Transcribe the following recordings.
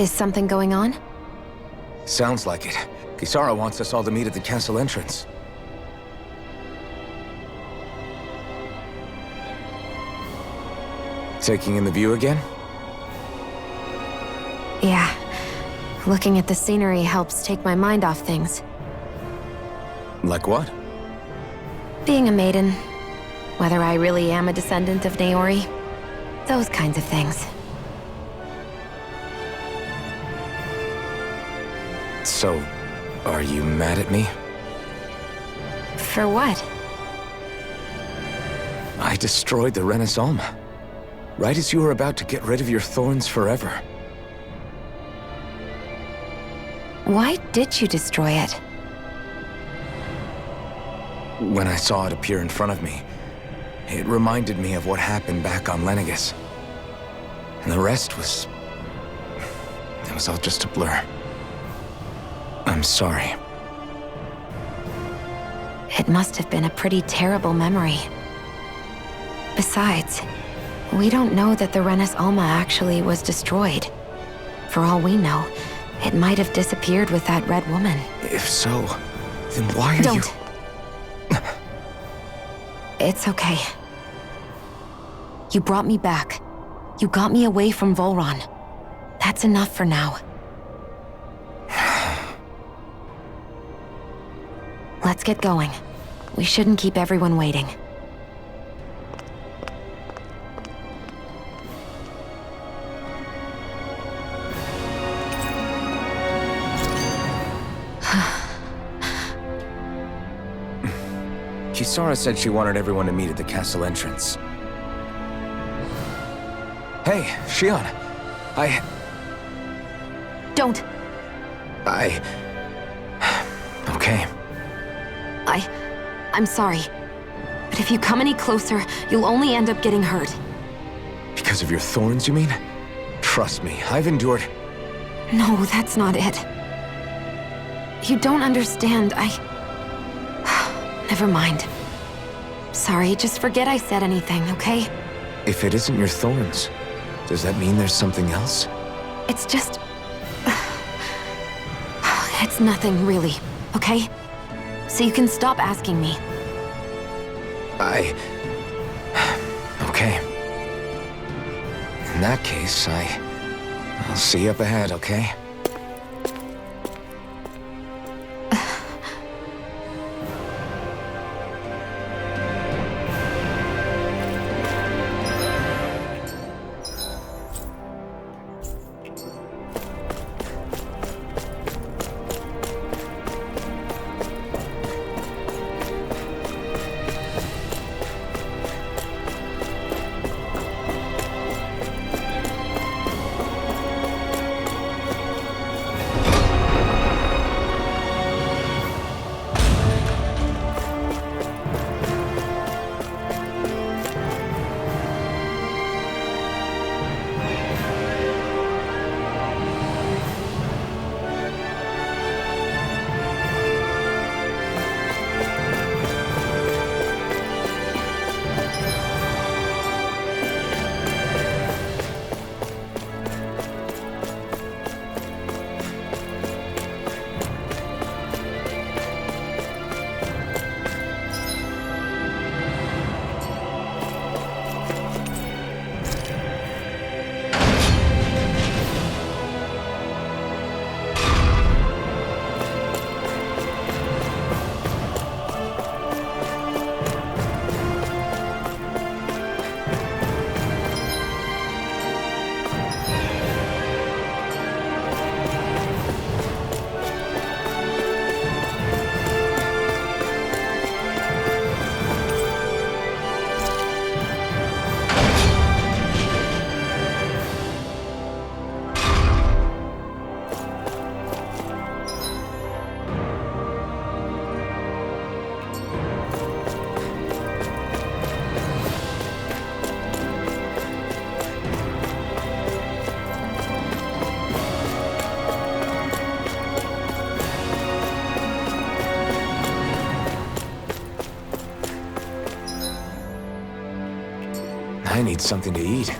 Is something going on? Sounds like it. Kisara wants us all to meet at the castle entrance. Taking in the view again? Yeah. Looking at the scenery helps take my mind off things. Like what? Being a maiden. Whether I really am a descendant of Naori. Those kinds of things. So, are you mad at me? For what? I destroyed the Renis Alma. Right as you were about to get rid of your thorns forever. Why did you destroy it? When I saw it appear in front of me, it reminded me of what happened back on Lenegis. And the rest was... it was all just a blur. I'm sorry. It must have been a pretty terrible memory. Besides, we don't know that the Renis Alma actually was destroyed. For all we know, it might have disappeared with that red woman. If so, then why are Don't. It's okay. You brought me back. You got me away from Volron. That's enough for now. Let's get going. We shouldn't keep everyone waiting. Kisara said she wanted everyone to meet at the castle entrance. Hey, Shion. Don't. Okay. I'm sorry. But if you come any closer, you'll only end up getting hurt. Because of your thorns, you mean? Trust me, I've endured... No, that's not it. You don't understand, Never mind. Sorry, just forget I said anything, okay? If it isn't your thorns, does that mean there's something else? It's just... It's nothing, really, okay? So you can stop asking me. Okay. In that case, I'll see you up ahead, okay? I need something to eat.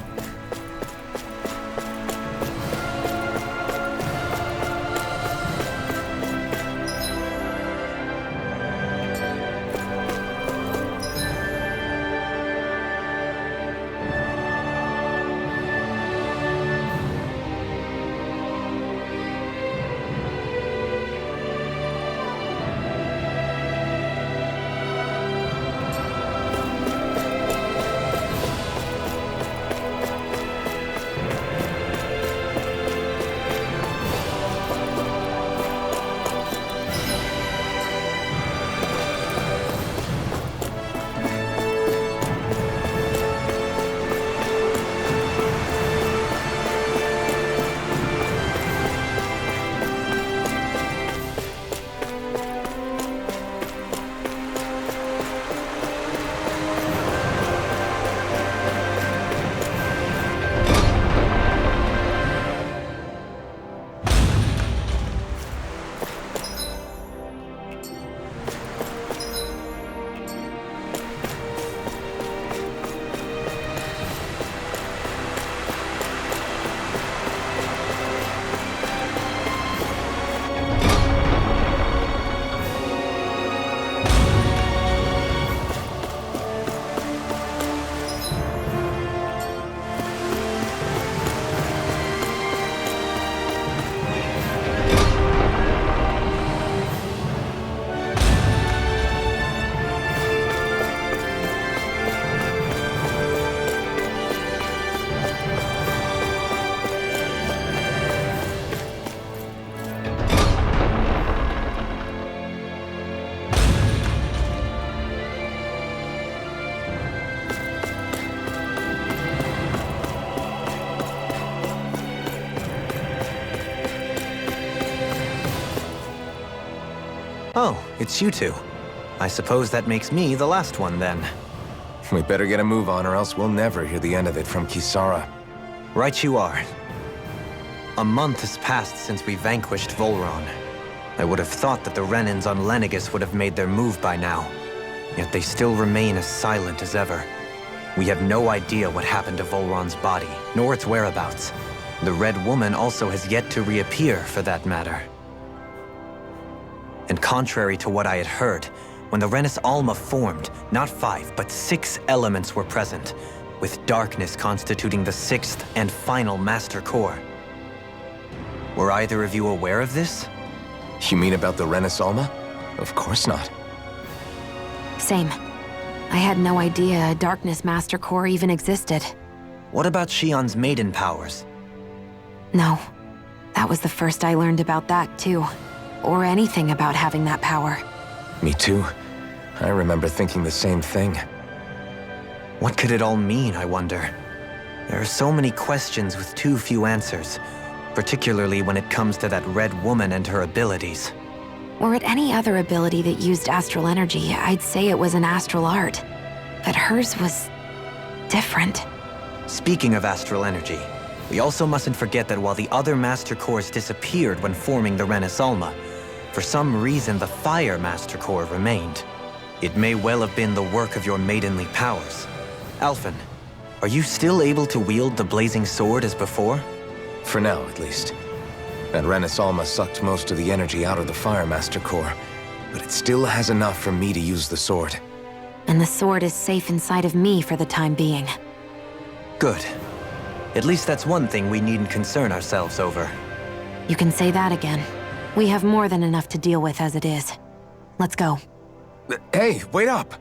Oh, it's you two. I suppose that makes me the last one, then. We better get a move on, or else we'll never hear the end of it from Kisara. Right you are. A month has passed since we vanquished Volron. I would have thought that the Renans on Lenegis would have made their move by now. Yet they still remain as silent as ever. We have no idea what happened to Volron's body, nor its whereabouts. The Red Woman also has yet to reappear, for that matter. And contrary to what I had heard, when the Renis Alma formed, not 5, but 6 elements were present, with darkness constituting the 6th and final Master Core. Were either of you aware of this? You mean about the Renis Alma? Of course not. Same. I had no idea a Darkness Master Core even existed. What about Shion's maiden powers? No. That was the first I learned about that, too. Or anything about having that power. Me too. I remember thinking the same thing. What could it all mean, I wonder? There are so many questions with too few answers, particularly when it comes to that Red Woman and her abilities. Were it any other ability that used astral energy, I'd say it was an astral art. But hers was different. Speaking of astral energy, we also mustn't forget that while the other Master Cores disappeared when forming the Renis Alma, for some reason the Fire Master Core remained. It may well have been the work of your maidenly powers. Alphen, are you still able to wield the blazing sword as before? For now, at least. That Renis Alma sucked most of the energy out of the Fire Master Core, but it still has enough for me to use the sword. And the sword is safe inside of me for the time being. Good. At least that's one thing we needn't concern ourselves over. You can say that again. We have more than enough to deal with as it is. Let's go. Hey, wait up!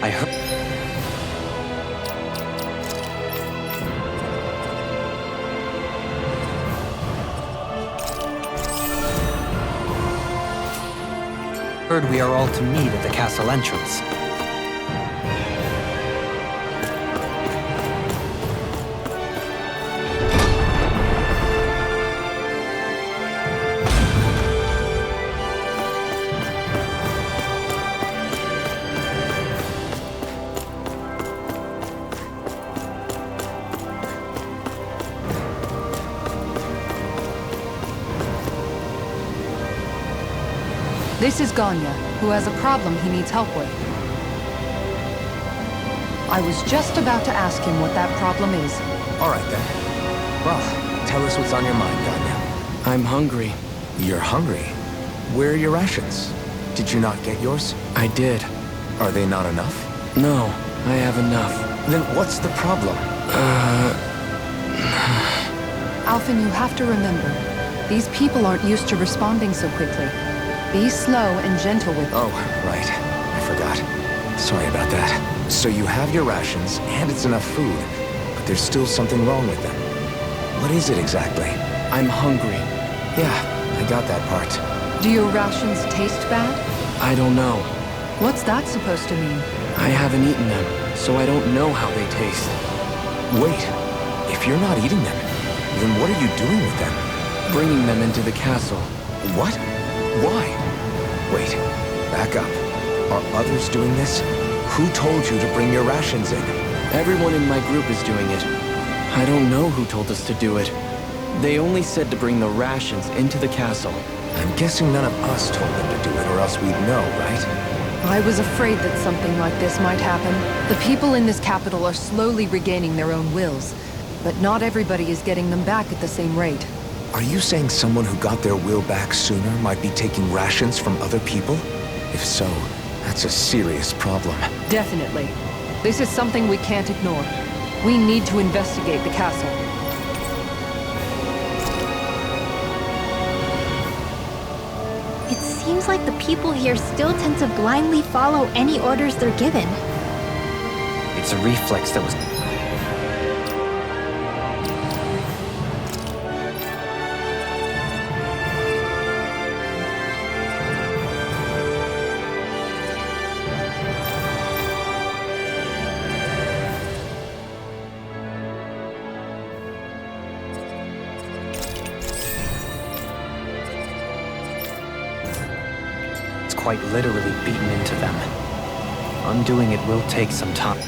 I heard... we are all to meet at the castle entrance. This is Ganya, who has a problem he needs help with. I was just about to ask him what that problem is. All right, then. Well, tell us what's on your mind, Ganya. I'm hungry. You're hungry? Where are your rations? Did you not get yours? I did. Are they not enough? No, I have enough. Then what's the problem? Alphen, you have to remember, these people aren't used to responding so quickly. Be slow and gentle with them. Oh, right. I forgot. Sorry about that. So you have your rations, and it's enough food, but there's still something wrong with them. What is it exactly? I'm hungry. Yeah, I got that part. Do your rations taste bad? I don't know. What's that supposed to mean? I haven't eaten them, so I don't know how they taste. Wait, if you're not eating them, then what are you doing with them? Bringing them into the castle. What? Why? Wait, back up. Are others doing this? Who told you to bring your rations in? Everyone in my group is doing it. I don't know who told us to do it. They only said to bring the rations into the castle. I'm guessing none of us told them to do it, or else we'd know, right? I was afraid that something like this might happen. The people in this capital are slowly regaining their own wills, but not everybody is getting them back at the same rate. Are you saying someone who got their will back sooner might be taking rations from other people? If so, that's a serious problem. Definitely. This is something we can't ignore. We need to investigate the castle. It seems like the people here still tend to blindly follow any orders they're given. It's a reflex that was... quite literally beaten into them. Undoing it will take some time.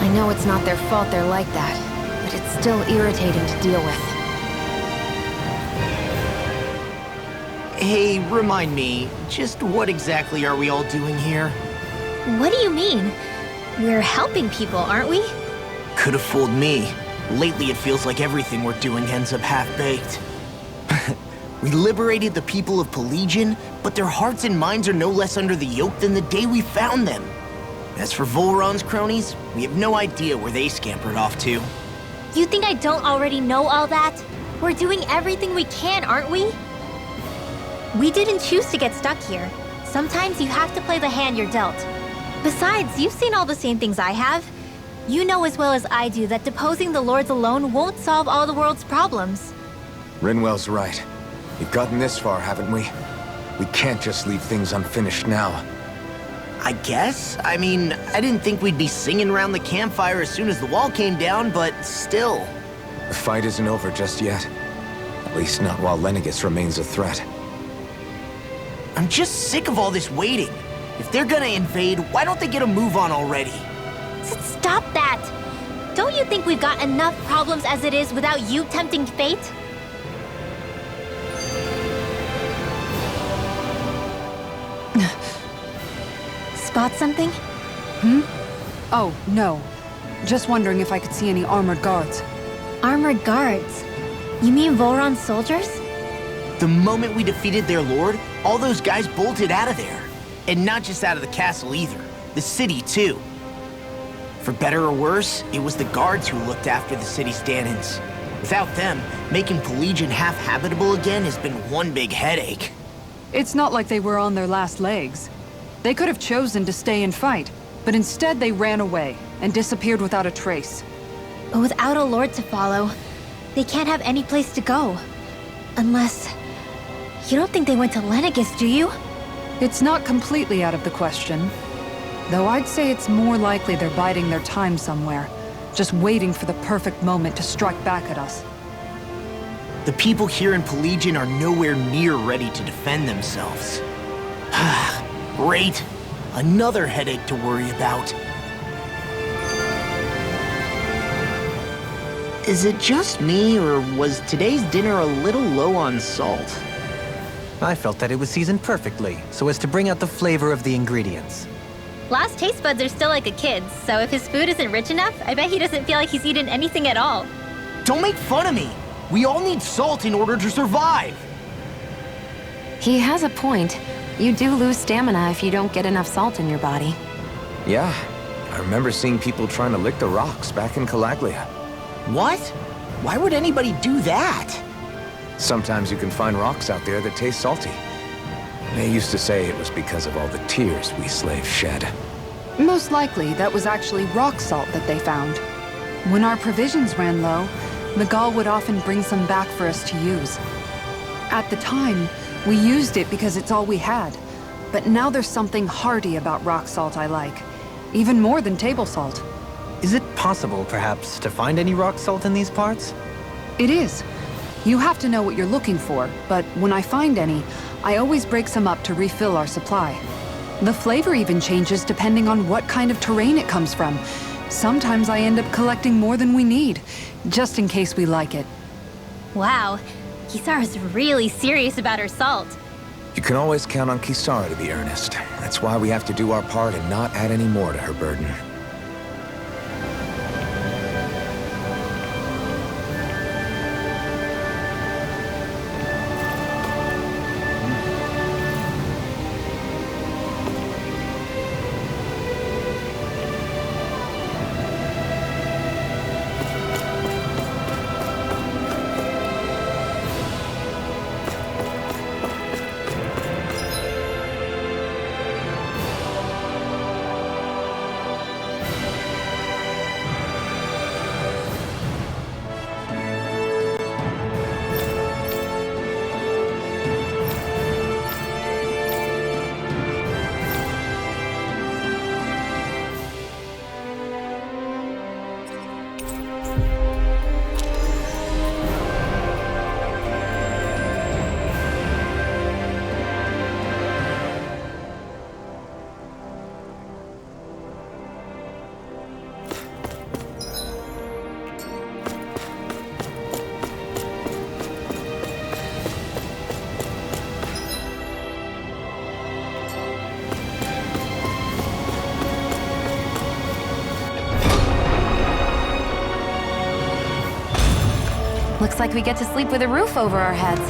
I know it's not their fault they're like that, but it's still irritating to deal with. Hey, remind me, just what exactly are we all doing here? What do you mean? We're helping people, aren't we? Could have fooled me. Lately it feels like everything we're doing ends up half-baked. We liberated the people of Pelegion, but their hearts and minds are no less under the yoke than the day we found them. As for Volron's cronies, we have no idea where they scampered off to. You think I don't already know all that? We're doing everything we can, aren't we? We didn't choose to get stuck here. Sometimes you have to play the hand you're dealt. Besides, you've seen all the same things I have. You know as well as I do that deposing the lords alone won't solve all the world's problems. Rinwell's right. We've gotten this far, haven't we? We can't just leave things unfinished now. I guess? I mean, I didn't think we'd be singing around the campfire as soon as the wall came down, but still. The fight isn't over just yet. At least not while Lenegis remains a threat. I'm just sick of all this waiting. If they're gonna invade, why don't they get a move on already? Stop that! Don't you think we've got enough problems as it is without you tempting fate? Spot something? Oh, no. Just wondering if I could see any armored guards. Armored guards? You mean Volron's soldiers? The moment we defeated their lord, all those guys bolted out of there. And not just out of the castle either. The city, too. For better or worse, it was the guards who looked after the city's Dahnans. Without them, making Pelegion half-habitable again has been one big headache. It's not like they were on their last legs. They could have chosen to stay and fight, but instead they ran away and disappeared without a trace. But without a lord to follow, they can't have any place to go. Unless... You don't think they went to Lenegis, do you? It's not completely out of the question. Though I'd say it's more likely they're biding their time somewhere, just waiting for the perfect moment to strike back at us. The people here in Pelegion are nowhere near ready to defend themselves. Great. Another headache to worry about. Is it just me, or was today's dinner a little low on salt? I felt that it was seasoned perfectly, so as to bring out the flavor of the ingredients. Last taste buds are still like a kid's, so if his food isn't rich enough, I bet he doesn't feel like he's eaten anything at all. Don't make fun of me. We all need salt in order to survive. He has a point. You do lose stamina if you don't get enough salt in your body. Yeah, I remember seeing people trying to lick the rocks back in Calaglia. What? Why would anybody do that? Sometimes you can find rocks out there that taste salty. They used to say it was because of all the tears we slaves shed. Most likely, that was actually rock salt that they found. When our provisions ran low, Miguel would often bring some back for us to use. At the time, we used it because it's all we had. But now there's something hearty about rock salt I like. Even more than table salt. Is it possible, perhaps, to find any rock salt in these parts? It is. You have to know what you're looking for, but when I find any, I always break some up to refill our supply. The flavor even changes depending on what kind of terrain it comes from. Sometimes I end up collecting more than we need, just in case we like it. Wow, Kisara's really serious about her salt. You can always count on Kisara to be earnest. That's why we have to do our part and not add any more to her burden. Looks like we get to sleep with a roof over our heads.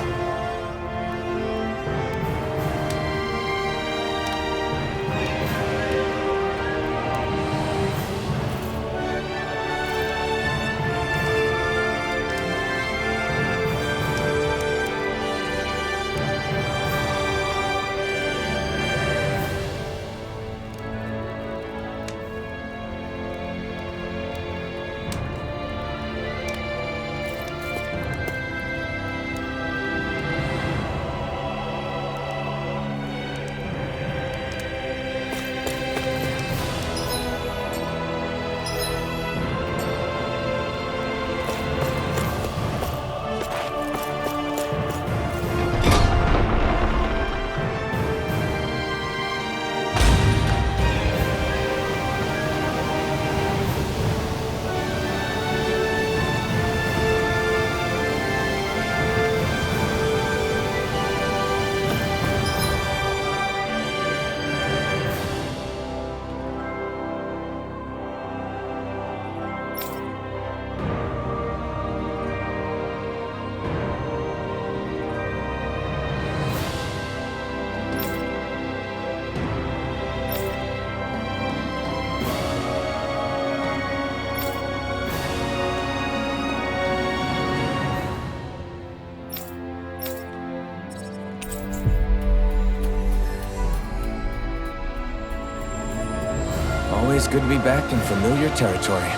Always good to be back in familiar territory.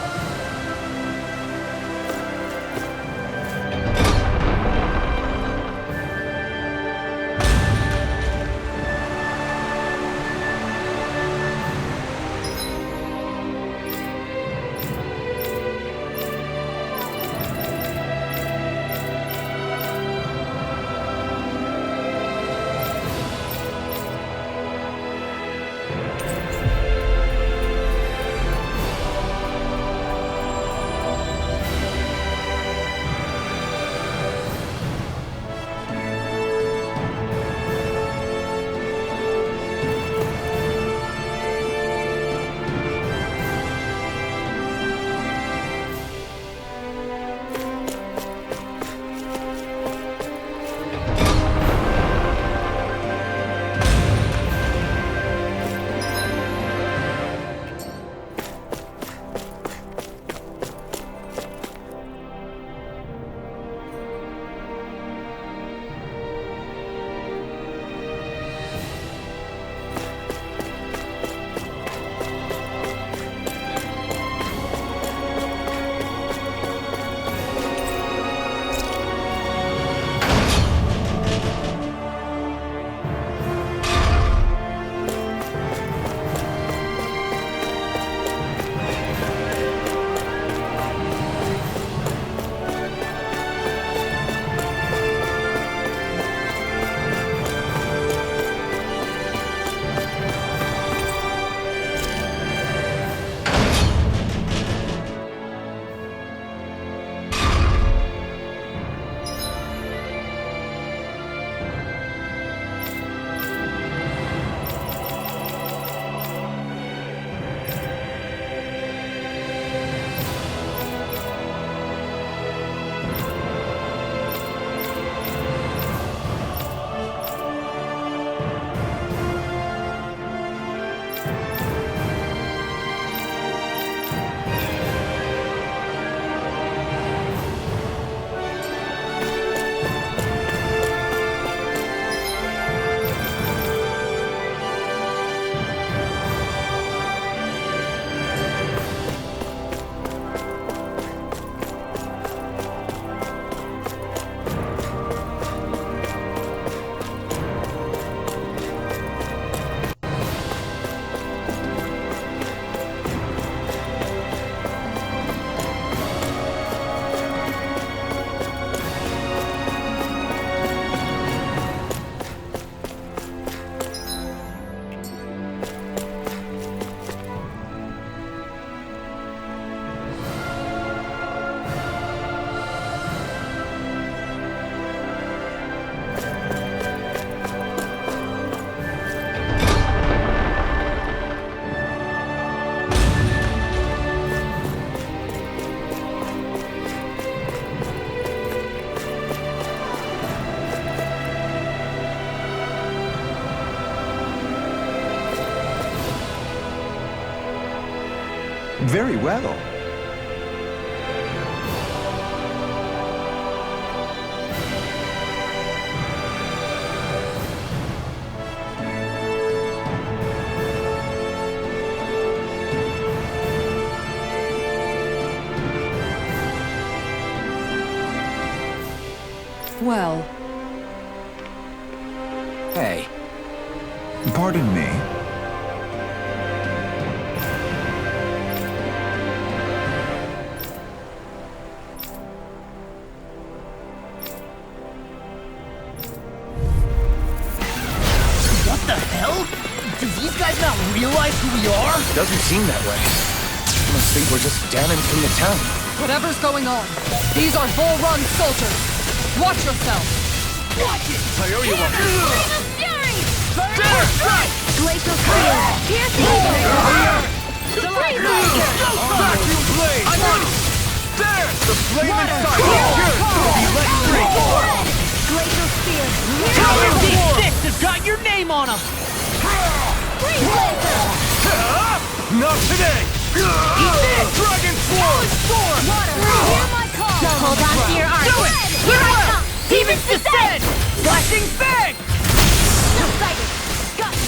Very well. Well, Hey, Pardon me. What the hell? Do these guys not realize who we are? doesn't seem that way. I must think we're just damning from the town. whatever's going on, these are Bull Run soldiers. Watch yourself. Watch it! Glacial Clear! Piercing! Vacuum blade! I'm on it! There! The flame inside! Good! Be let free! Glacial Spear! This has got your name on them! Not today! Eat this! Dragon Sword! Water! Hear my call! Hold on to your arms! Do it! Here I come! Demon's Descent! Flashing Fang! Excited! Got me!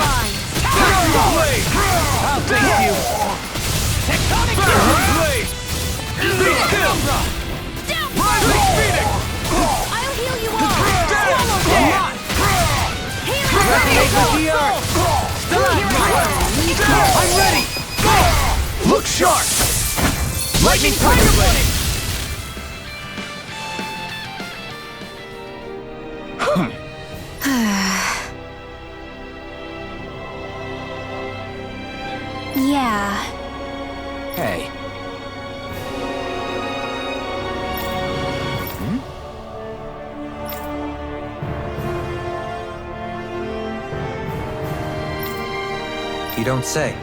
Mine! Blade! I'll thank you! Tectonic Blade! Beast Kill! Rising Phoenix! I'll heal you all! Swallow Blood! Resonate with the earth! I'm ready! Go! Look sharp! Lightning Tiger Blade! Yeah. Hey. You don't say.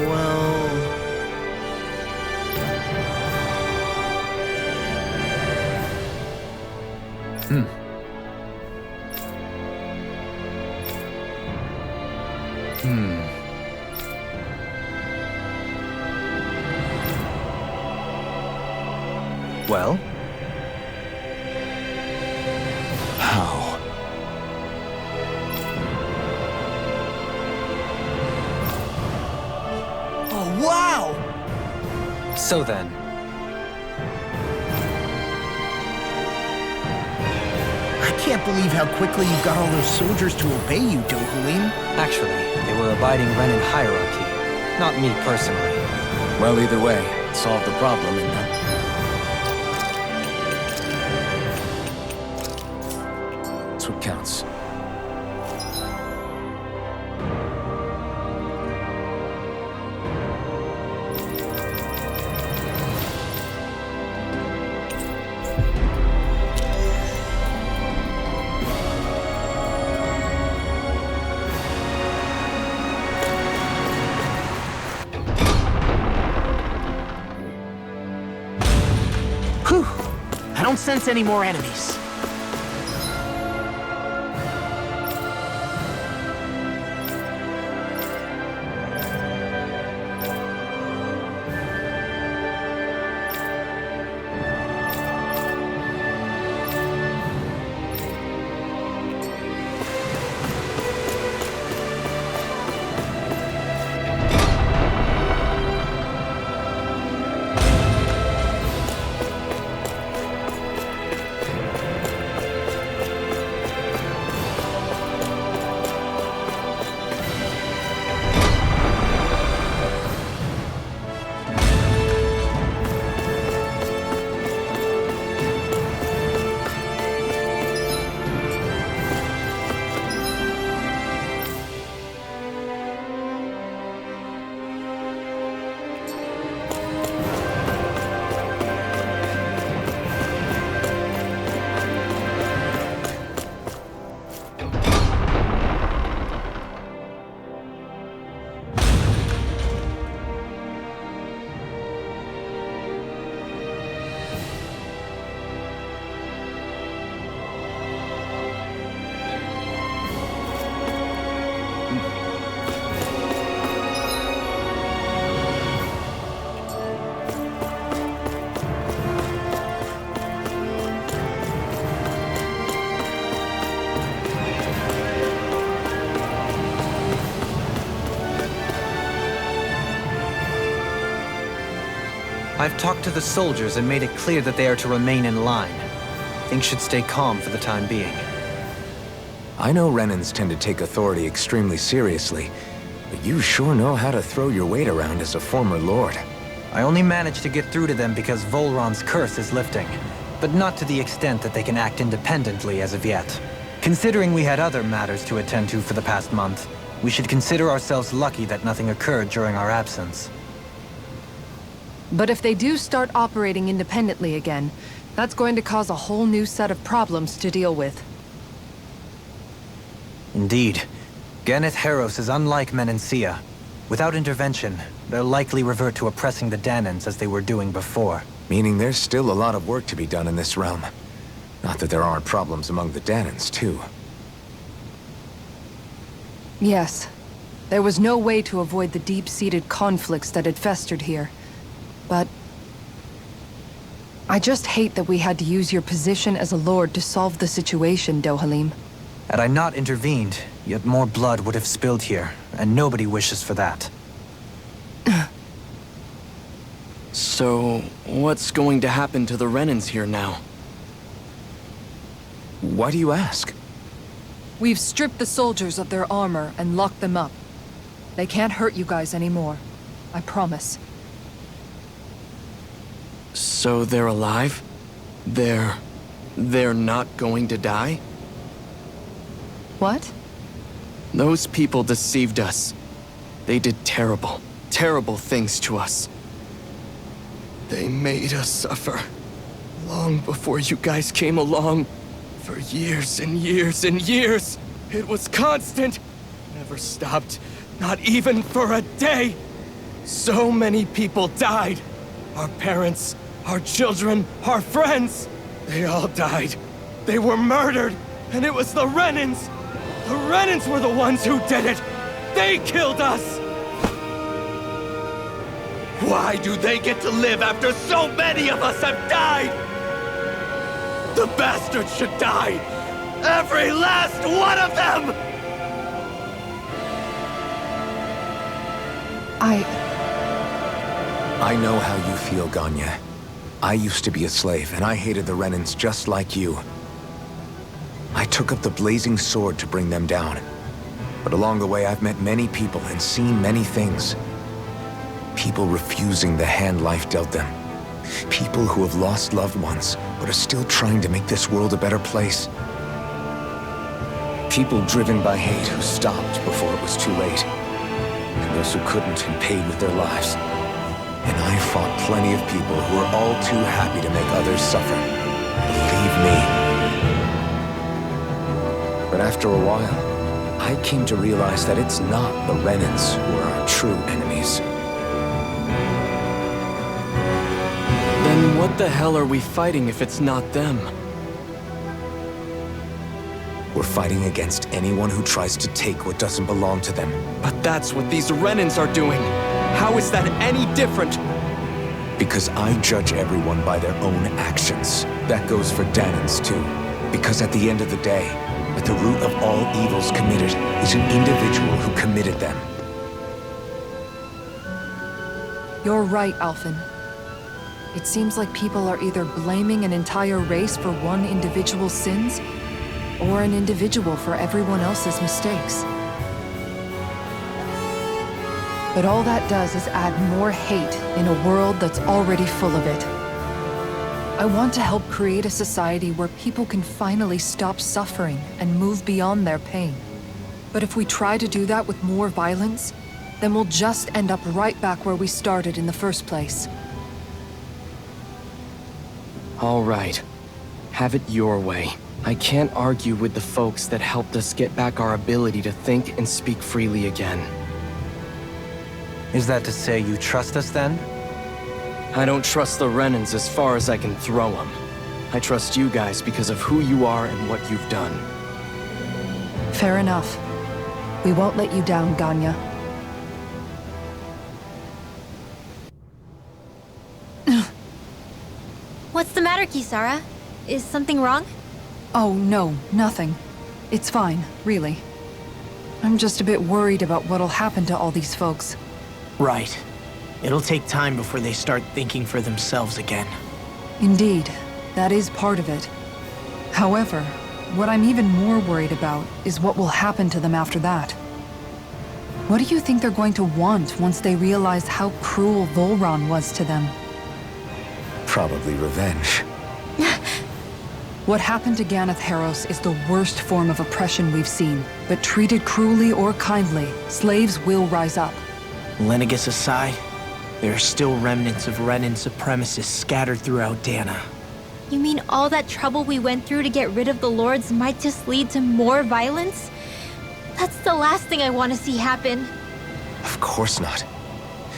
Well... Well? How? Oh, wow! So then, I can't believe how quickly you got all those soldiers to obey you, Dohalim. actually, they were abiding Renan hierarchy. Not me personally. Well, either way, it solved the problem, and that's what counts. Whew! I don't sense any more enemies. I've talked to the soldiers and made it clear that they are to remain in line. Things should stay calm for the time being. I know Renans tend to take authority extremely seriously, but you sure know how to throw your weight around as a former lord. I only managed to get through to them because Volron's curse is lifting, but not to the extent that they can act independently as of yet. Considering we had other matters to attend to for the past month, we should consider ourselves lucky that nothing occurred during our absence. But if they do start operating independently again, that's going to cause a whole new set of problems to deal with. Indeed. Ganneth Heros is unlike Menancia. Without intervention, they'll likely revert to oppressing the Danans as they were doing before. Meaning there's still a lot of work to be done in this realm. Not that there aren't problems among the Danans, too. Yes. There was no way to avoid the deep-seated conflicts that had festered here. But I just hate that we had to use your position as a lord to solve the situation, Dohalim. Had I not intervened, yet more blood would have spilled here, and nobody wishes for that. So, what's going to happen to the Renans here now? Why do you ask? We've stripped the soldiers of their armor and locked them up. They can't hurt you guys anymore. I promise. So they're alive? They're not going to die? What? Those people deceived us. They did terrible, terrible things to us. They made us suffer. Long before you guys came along. For years and years and years. It was constant. Never stopped. Not even for a day. So many people died. Our parents, our children, our friends. They all died. They were murdered. And it was the Renans. The Renans were the ones who did it. They killed us. Why do they get to live after so many of us have died? The bastards should die! Every last one of them! I know how you feel, Ganya. I used to be a slave, and I hated the Renans just like you. I took up the blazing sword to bring them down. But along the way, I've met many people and seen many things. People refusing the hand life dealt them. People who have lost loved ones, but are still trying to make this world a better place. People driven by hate who stopped before it was too late. And those who couldn't and paid with their lives. And I fought plenty of people who were all too happy to make others suffer. Believe me. But after a while, I came to realize that it's not the Renans who are our true enemies. Then what the hell are we fighting if it's not them? We're fighting against anyone who tries to take what doesn't belong to them. But that's what these Renans are doing. How is that any different? Because I judge everyone by their own actions. That goes for Danans too. Because at the end of the day, at the root of all evils committed is an individual who committed them. You're right, Alphen. It seems like people are either blaming an entire race for one individual's sins, or an individual for everyone else's mistakes. But all that does is add more hate in a world that's already full of it. I want to help create a society where people can finally stop suffering and move beyond their pain. But if we try to do that with more violence, then we'll just end up right back where we started in the first place. All right. Have it your way. I can't argue with the folks that helped us get back our ability to think and speak freely again. Is that to say you trust us then? I don't trust the Renans as far as I can throw them. I trust you guys because of who you are and what you've done. Fair enough. We won't let you down, Ganya. What's the matter, Kisara? Is something wrong? Oh, no, nothing. It's fine, really. I'm just a bit worried about what'll happen to all these folks. Right. It'll take time before they start thinking for themselves again. Indeed, that is part of it. However, what I'm even more worried about is what will happen to them after that. What do you think they're going to want once they realize how cruel Volron was to them? Probably revenge. What happened to Ganeth Haros is the worst form of oppression we've seen, but treated cruelly or kindly, slaves will rise up. Lenegis aside, there are still remnants of Renan supremacists scattered throughout Dana. You mean all that trouble we went through to get rid of the Lords might just lead to more violence? That's the last thing I want to see happen. Of course not.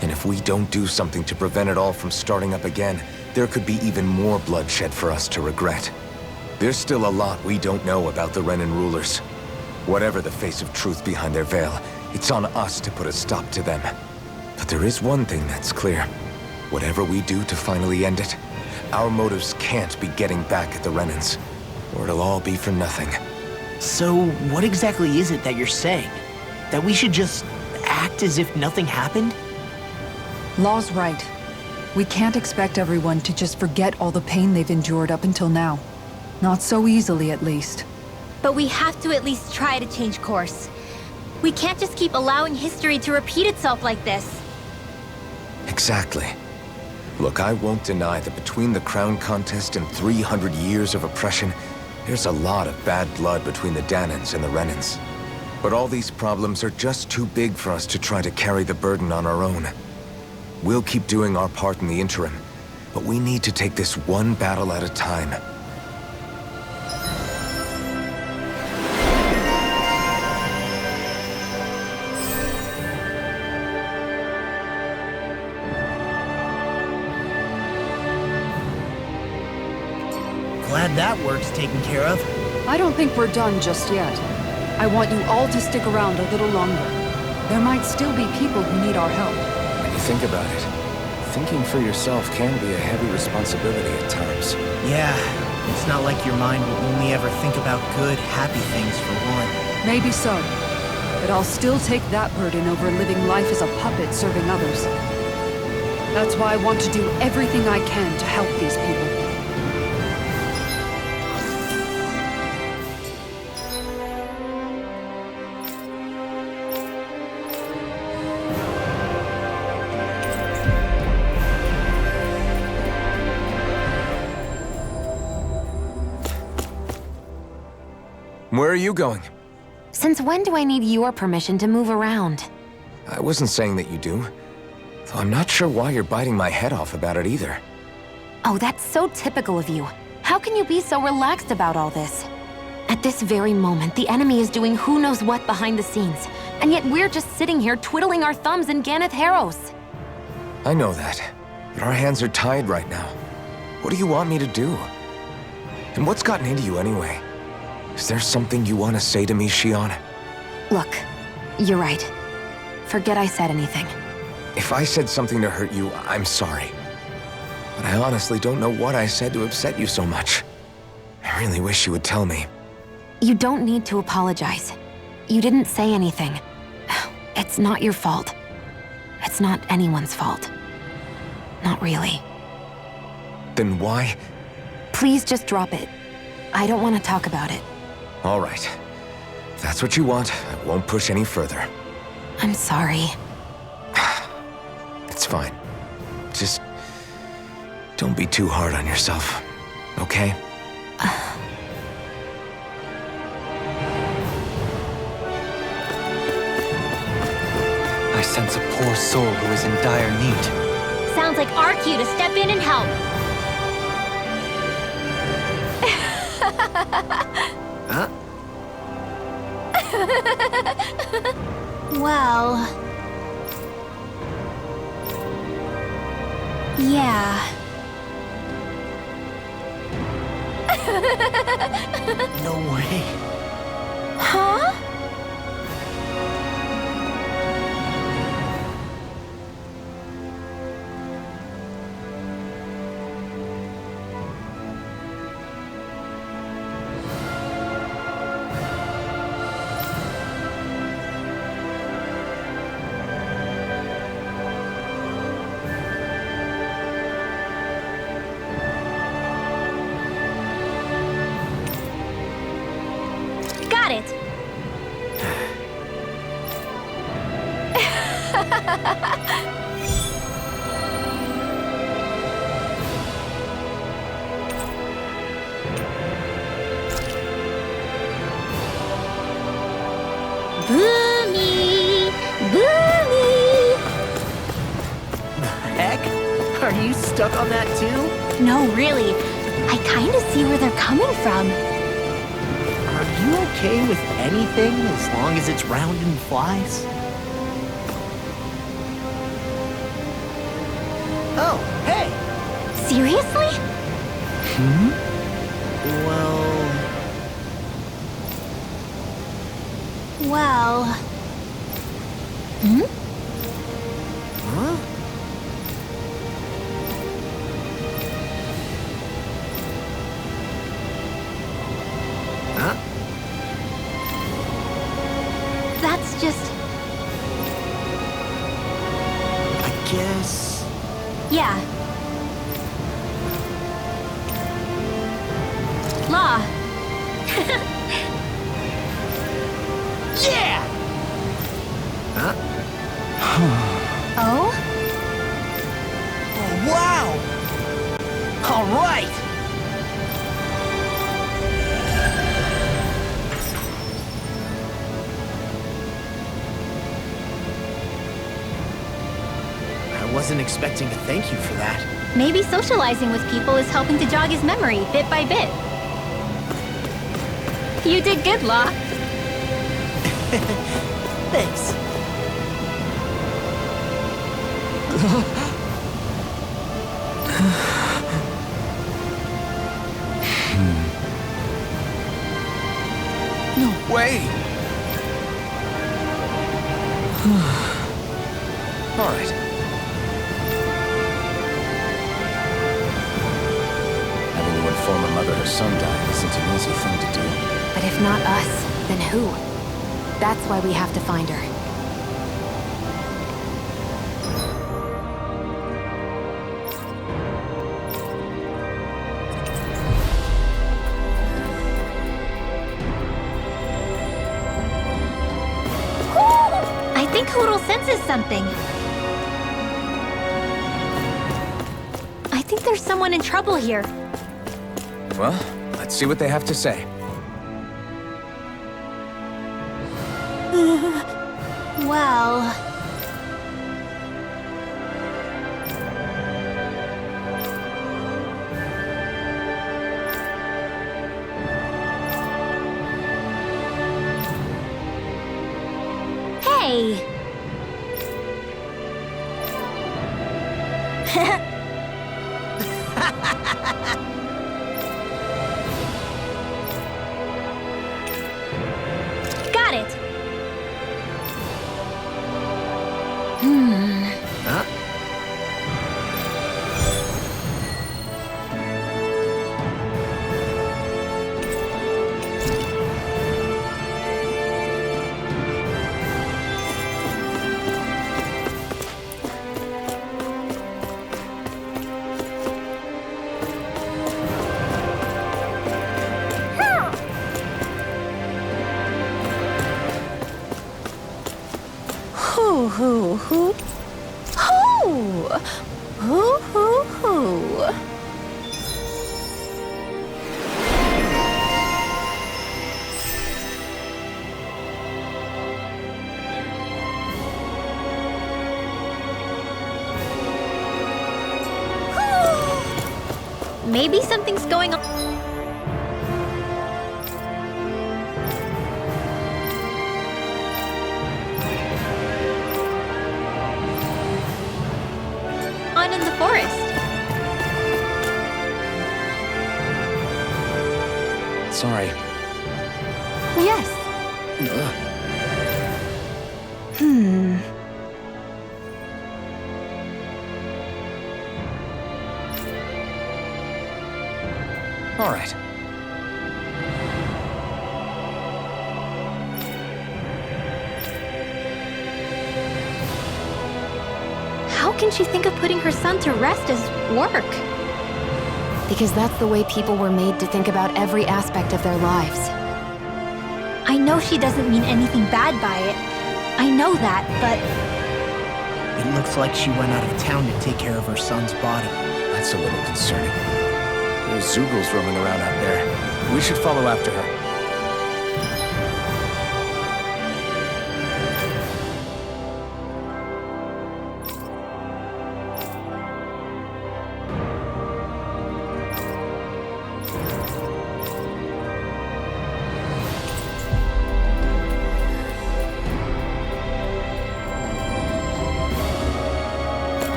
And if we don't do something to prevent it all from starting up again, there could be even more bloodshed for us to regret. There's still a lot we don't know about the Renan rulers. Whatever the face of truth behind their veil, it's on us to put a stop to them. But there is one thing that's clear. Whatever we do to finally end it, our motives can't be getting back at the Renans, or it'll all be for nothing. So, what exactly is it that you're saying? That we should just act as if nothing happened? Law's right. We can't expect everyone to just forget all the pain they've endured up until now. Not so easily, at least. But we have to at least try to change course. We can't just keep allowing history to repeat itself like this. Exactly. Look, I won't deny that between the crown contest and 300 years of oppression, there's a lot of bad blood between the Danans and the Renans. But all these problems are just too big for us to try to carry the burden on our own. We'll keep doing our part in the interim, but we need to take this one battle at a time. Glad that work's taken care of. I don't think we're done just yet. I want you all to stick around a little longer. There might still be people who need our help. When you think about it, thinking for yourself can be a heavy responsibility at times. Yeah, it's not like your mind will only ever think about good, happy things for one. Maybe so. But I'll still take that burden over living life as a puppet serving others. That's why I want to do everything I can to help these people. Where are you going? Since when do I need your permission to move around? I wasn't saying that you do. Though I'm not sure why you're biting my head off about it either. Oh, that's so typical of you. How can you be so relaxed about all this? At this very moment, the enemy is doing who knows what behind the scenes. And yet we're just sitting here twiddling our thumbs in Ganeth Haros. I know that, but our hands are tied right now. What do you want me to do? And what's gotten into you anyway? Is there something you want to say to me, Shionne? Look, you're right. Forget I said anything. If I said something to hurt you, I'm sorry. But I honestly don't know what I said to upset you so much. I really wish you would tell me. You don't need to apologize. You didn't say anything. It's not your fault. It's not anyone's fault. Not really. Then why? Please just drop it. I don't want to talk about it. All right. If that's what you want, I won't push any further. I'm sorry. It's fine. Just don't be too hard on yourself, okay? I sense a poor soul who is in dire need. Sounds like our cue to step in and help. Huh? Well... yeah. No way. Huh? Boomy! Boomy! Heck? Are you stuck on that too? No, really. I kind of see where they're coming from. Are you okay with anything as long as it's round and flies? Oh, hey! Seriously? Well... Hmm? Huh? Huh? That's just... I guess... Yeah. Law. Yeah! Huh? Oh? Oh, wow! All right! I wasn't expecting a thank you for that. Maybe socializing with people is helping to jog his memory bit by bit. You did good, Law. Thanks. No way! All right. Having to inform a mother her son died isn't an easy thing to do. But if not us, then who? That's why we have to find her. I think Hootle senses something. I think there's someone in trouble here. Well, let's see what they have to say. Well... Hey! Got it! Huh? Hoo hoo hoo. Hoo! Hoo hoo hoo. Maybe something's going on. On in the forest. Sorry. Yes. All right. How can she think of putting her son to rest as work? Because that's the way people were made to think about every aspect of their lives. I know she doesn't mean anything bad by it. I know that, but It looks like she went out of town to take care of her son's body. That's a little concerning. There's Zoogles roaming around out there. We should follow after her.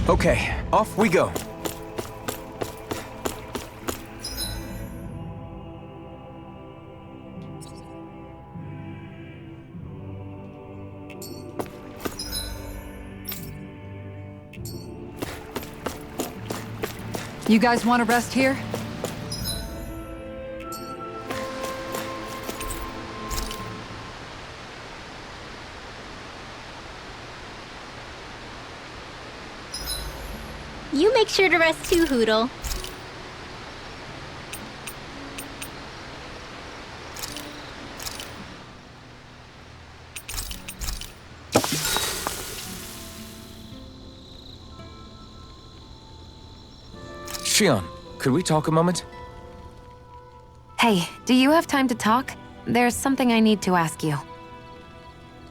Okay, off we go. You guys want to rest here? You make sure to rest too, Hootle. Shion, could we talk a moment? Hey, do you have time to talk? There's something I need to ask you.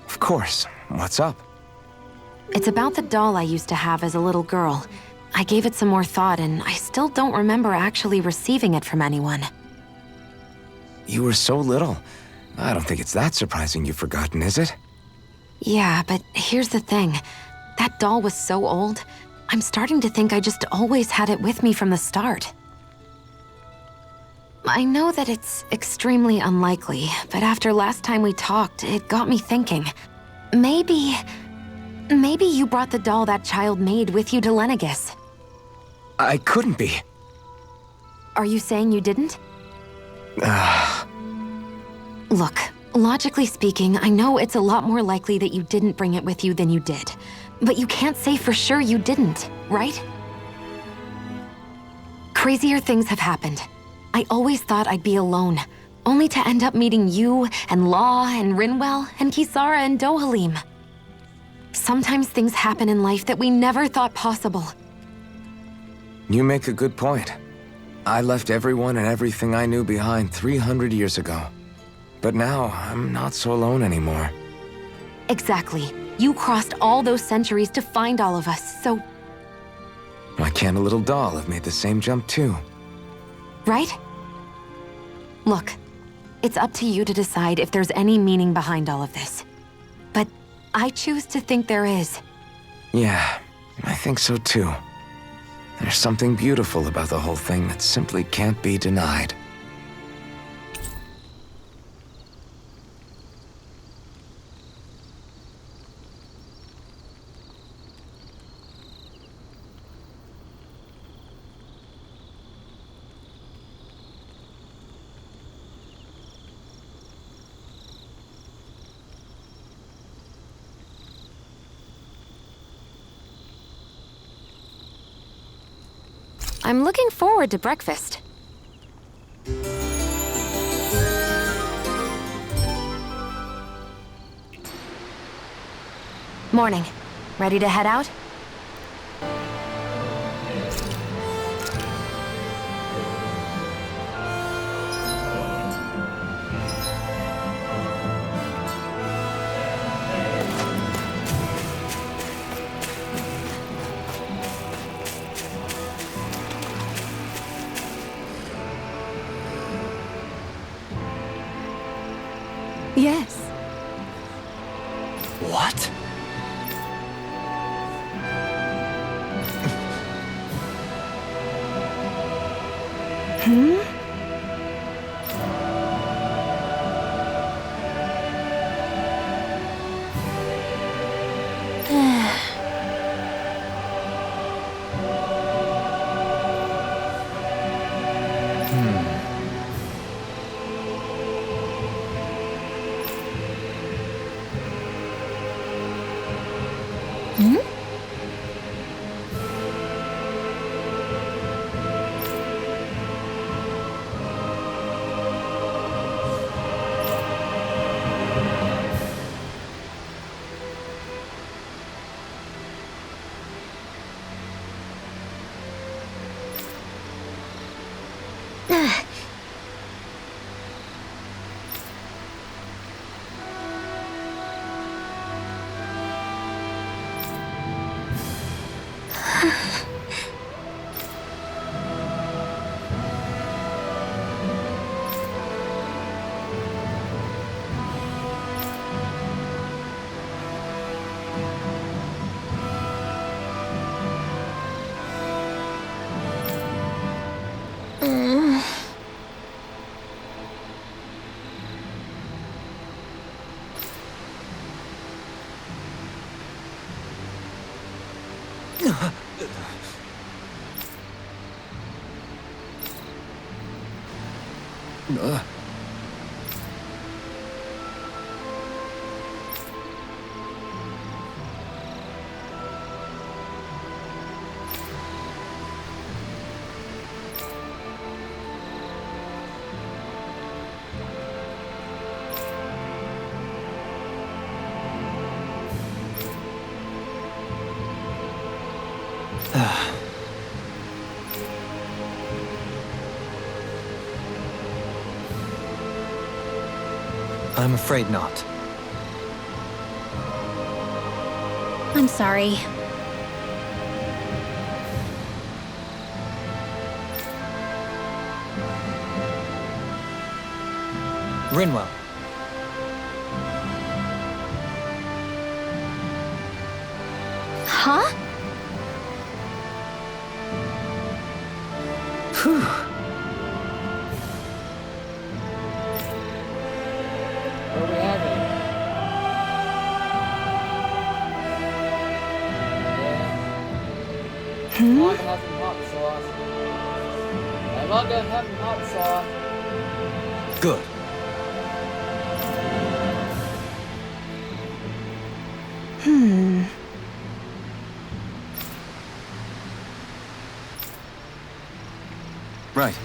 Of course. What's up? It's about the doll I used to have as a little girl. I gave it some more thought, and I still don't remember actually receiving it from anyone. You were so little. I don't think it's that surprising you've forgotten, is it? Yeah, but here's the thing. That doll was so old, I'm starting to think I just always had it with me from the start. I know that it's extremely unlikely, but after last time we talked, it got me thinking. Maybe you brought the doll that child made with you to Lenegis. I couldn't be. Are you saying you didn't? Look, logically speaking, I know it's a lot more likely that you didn't bring it with you than you did. But you can't say for sure you didn't, right? Crazier things have happened. I always thought I'd be alone, only to end up meeting you, and Law, and Rinwell, and Kisara, and Dohalim. Sometimes things happen in life that we never thought possible. You make a good point. I left everyone and everything I knew behind 300 years ago. But now, I'm not so alone anymore. Exactly. You crossed all those centuries to find all of us, so... Why can't a little doll have made the same jump too? Right? Look, it's up to you to decide if there's any meaning behind all of this. But I choose to think there is. Yeah, I think so too. There's something beautiful about the whole thing that simply can't be denied. I'm looking forward to breakfast. Morning. Ready to head out? Yes. What? I'm afraid not. I'm sorry. Rinwell. Huh? What are we having? Yeah. I'm not having hot sauce. I'm not gonna have hot sauce. Good. Right.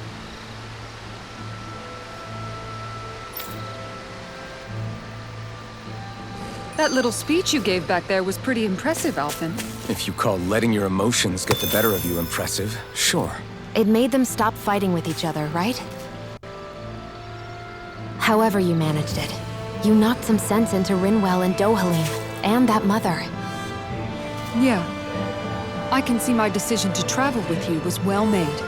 That little speech you gave back there was pretty impressive, Alphen. If you call letting your emotions get the better of you impressive, sure. It made them stop fighting with each other, right? However you managed it, you knocked some sense into Rinwell and Dohalim, and that mother. Yeah. I can see my decision to travel with you was well made.